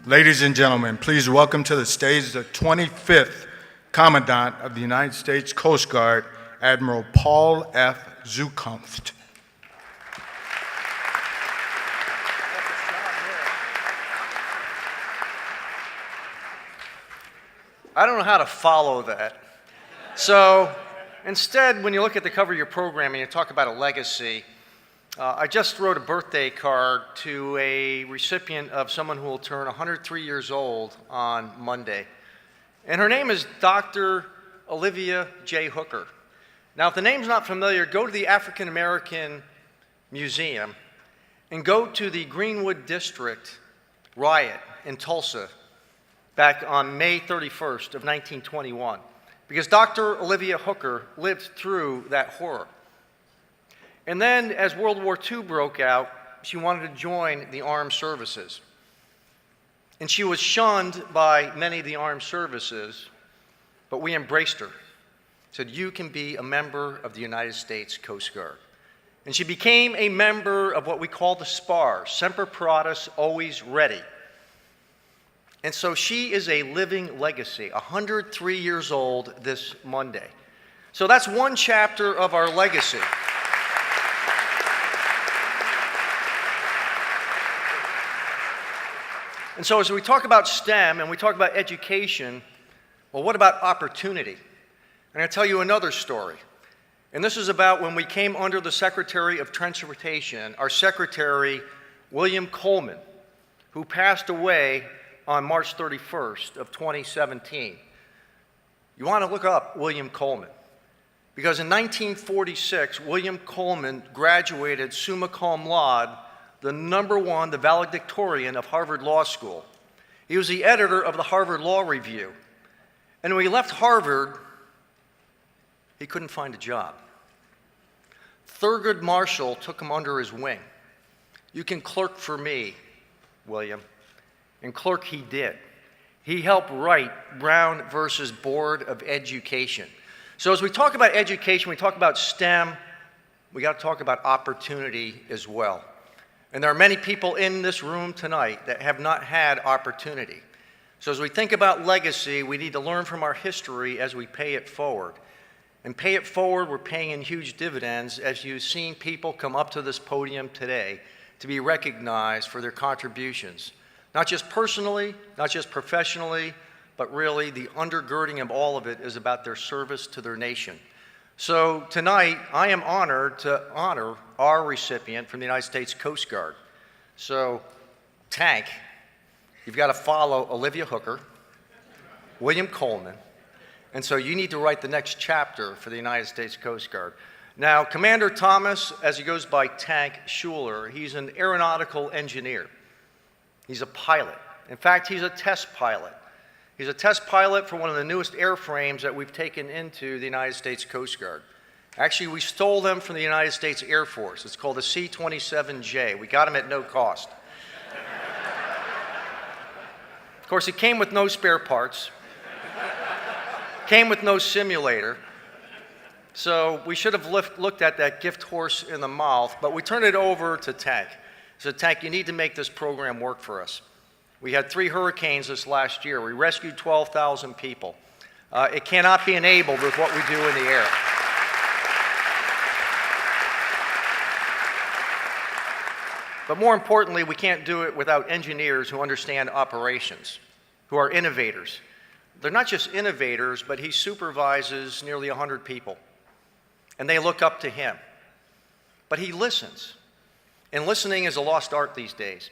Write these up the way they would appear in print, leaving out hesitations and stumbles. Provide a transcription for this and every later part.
Ladies and gentlemen, please welcome to the stage the 25th Commandant of the United States Coast Guard, Admiral Paul F. Zukunft. I don't know how to follow that. So instead, when you look at the cover of your program and you talk about a legacy, I just wrote a birthday card to a recipient of someone who will turn 103 years old on Monday. And her name is Dr. Olivia J. Hooker. Now, if the name's not familiar, go to the African American Museum and go to the Greenwood District riot in Tulsa back on May 31st of 1921, because Dr. Olivia Hooker lived through that horror. And then, as World War II broke out, she wanted to join the armed services. And she was shunned by many of the armed services, but we embraced her. Said, you can be a member of the United States Coast Guard. And she became a member of what we call the SPAR, Semper Paratus, Always Ready. And so she is a living legacy, 103 years old this Monday. So that's one chapter of our legacy. And so as we talk about STEM and we talk about education, well, what about opportunity? I'm going to tell you another story. And this is about when we came under the Secretary of Transportation, our Secretary, William Coleman, who passed away on March 31st of 2017. You want to look up William Coleman, because in 1946, William Coleman graduated summa cum laude, the #1, the valedictorian of Harvard Law School. He was the editor of the Harvard Law Review. And when he left Harvard, he couldn't find a job. Thurgood Marshall took him under his wing. You can clerk for me, William. And clerk he did. He helped write Brown versus Board of Education. So as we talk about education, we talk about STEM, we got to talk about opportunity as well. And there are many people in this room tonight that have not had opportunity. So as we think about legacy, we need to learn from our history as we pay it forward. And pay it forward, we're paying in huge dividends as you've seen people come up to this podium today to be recognized for their contributions. Not just personally, not just professionally, but really the undergirding of all of it is about their service to their nation. So tonight, I am honored to honor our recipient from the United States Coast Guard. So, Tank, you've got to follow Olivia Hooker, William Coleman, and so you need to write the next chapter for the United States Coast Guard. Now, Commander Thomas, as he goes by Tank Shuler, he's an aeronautical engineer. He's a pilot. In fact, he's a test pilot. He's a test pilot for one of the newest airframes that we've taken into the United States Coast Guard. Actually, we stole them from the United States Air Force. It's called the C-27J. We got them at no cost. Of course, it came with no spare parts. Came with no simulator. So we should have looked at that gift horse in the mouth, but we turned it over to Tank. So Tank, you need to make this program work for us. We had 3 hurricanes this last year. We rescued 12,000 people. It cannot be enabled with what we do in the air. But more importantly, we can't do it without engineers who understand operations, who are innovators. They're not just innovators, but he supervises nearly 100 people. And they look up to him. But he listens. And listening is a lost art these days.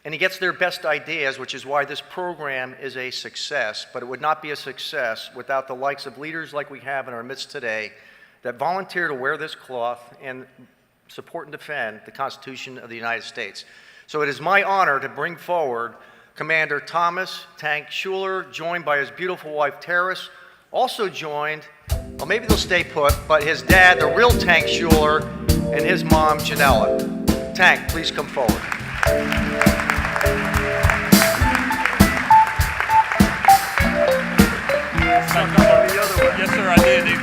And he gets their best ideas, which is why this program is a success. But it would not be a success without the likes of leaders like we have in our midst today that volunteer to wear this cloth and support and defend the Constitution of the United States. So it is my honor to bring forward Commander Thomas Tank Shuler, joined by his beautiful wife, Terrace, also joined, well, maybe they'll stay put, but his dad, the real Tank Shuler, and his mom, Janella. Tank, please come forward. Yes, sir, I did.